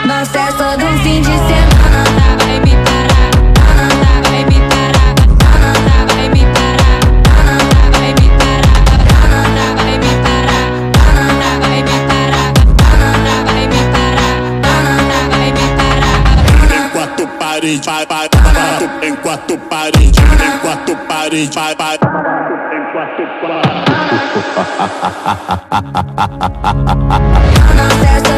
Nós é todo fim de semana. Vai me parar, vai me parar, vai me parar, vai me parar, vai me parar, vai me parar, vai me parar, vai me parar. Em quatro paredes, vai, vai, em quatro paredes, em quatro paredes, vai, vai, em quatro paredes. Nós é